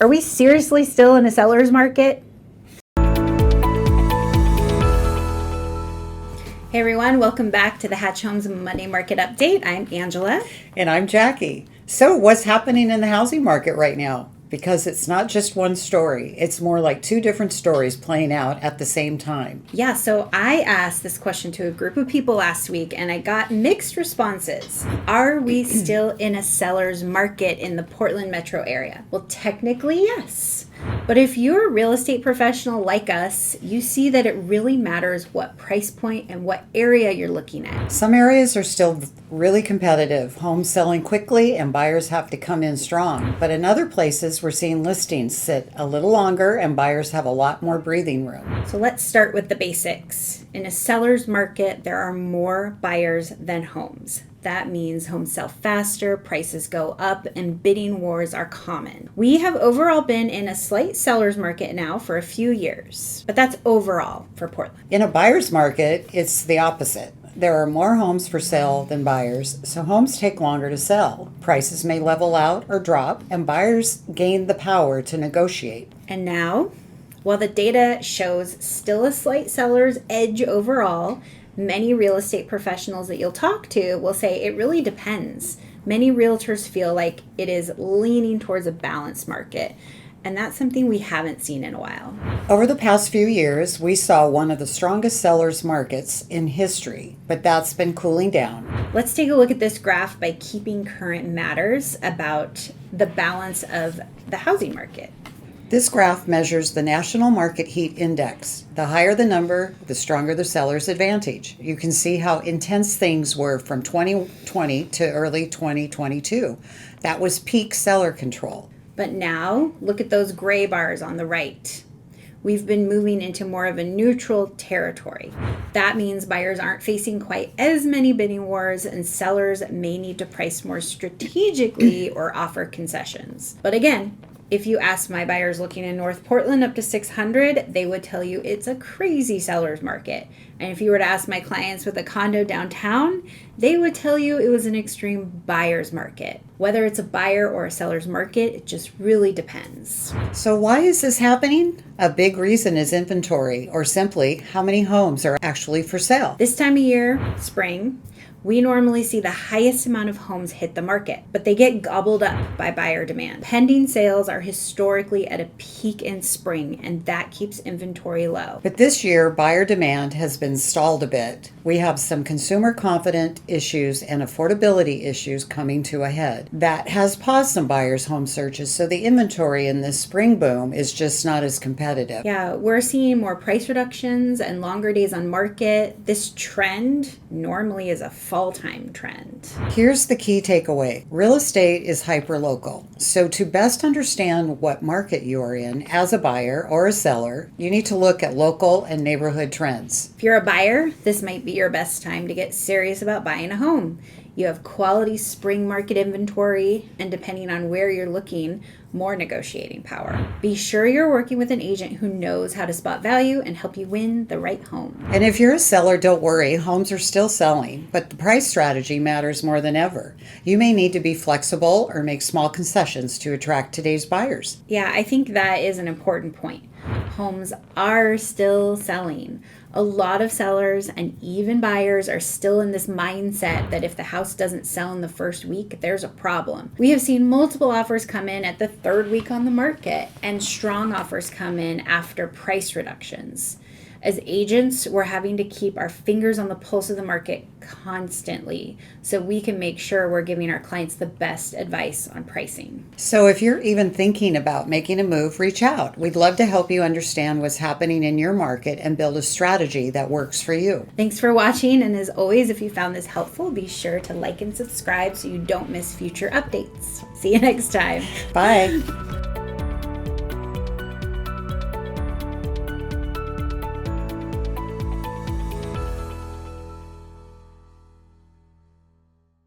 Are we seriously still in a seller's market? Hey everyone, welcome back to the Hatch Homes Monday Market Update. I'm Angela. And I'm Jackie. So what's happening in the housing market right now? Because it's not just one story. It's more like two different stories playing out at the same time. Yeah, so I asked this question to a group of people last week and I got mixed responses. Are we still in a seller's market in the Portland metro area? Well, technically, yes. But if you're a real estate professional like us, you see that it really matters what price point and what area you're looking at. Some areas are still really competitive. Homes selling quickly and buyers have to come in strong. But in other places, we're seeing listings sit a little longer and buyers have a lot more breathing room. So let's start with the basics. In a seller's market, there are more buyers than homes. That means homes sell faster, prices go up, and bidding wars are common. We have overall been in a slight seller's market now for a few years, but that's overall for Portland. In a buyer's market, it's the opposite. There are more homes for sale than buyers, so homes take longer to sell. Prices may level out or drop, and buyers gain the power to negotiate. And now, while the data shows still a slight seller's edge overall, many real estate professionals that you'll talk to will say it really depends. Many realtors feel like it is leaning towards a balanced market, and that's something we haven't seen in a while. Over the past few years, we saw one of the strongest sellers markets in history, but that's been cooling down. Let's take a look at this graph by keeping current matters about the balance of the housing market. This graph measures the National Market Heat Index. The higher the number, the stronger the seller's advantage. You can see how intense things were from 2020 to early 2022. That was peak seller control. But now, look at those gray bars on the right. We've been moving into more of a neutral territory. That means buyers aren't facing quite as many bidding wars and sellers may need to price more strategically or offer concessions. But again, if you ask my buyers looking in North Portland up to 600, they would tell you it's a crazy seller's market. And if you were to ask my clients with a condo downtown, they would tell you it was an extreme buyer's market. Whether it's a buyer or a seller's market, it just really depends. So why is this happening? A big reason is inventory, or simply how many homes are actually for sale. This time of year, spring, we normally see the highest amount of homes hit the market, but they get gobbled up by buyer demand. Pending sales are historically at a peak in spring, and that keeps inventory low. But this year, buyer demand has been stalled a bit. We have some consumer confidence issues and affordability issues coming to a head. That has paused some buyers' home searches, so the inventory in this spring boom is just not as competitive. Yeah, we're seeing more price reductions and longer days on market. This trend normally is a fall-time trend. Here's the key takeaway. Real estate is hyper-local. So to best understand what market you are in as a buyer or a seller, you need to look at local and neighborhood trends. If you're a buyer, this might be your best time to get serious about buying a home. You have quality spring market inventory, and depending on where you're looking, more negotiating power. Be sure you're working with an agent who knows how to spot value and help you win the right home. And if you're a seller, don't worry, homes are still selling, but the price strategy matters more than ever. You may need to be flexible or make small concessions to attract today's buyers. Yeah, I think that is an important point. Homes are still selling. A lot of sellers and even buyers are still in this mindset that if the house doesn't sell in the first week, there's a problem. We have seen multiple offers come in at the third week on the market and strong offers come in after price reductions. As agents, we're having to keep our fingers on the pulse of the market constantly so we can make sure we're giving our clients the best advice on pricing. So if you're even thinking about making a move, reach out. We'd love to help you understand what's happening in your market and build a strategy that works for you. Thanks for watching, and as always, if you found this helpful, be sure to like and subscribe so you don't miss future updates. See you next time. Bye.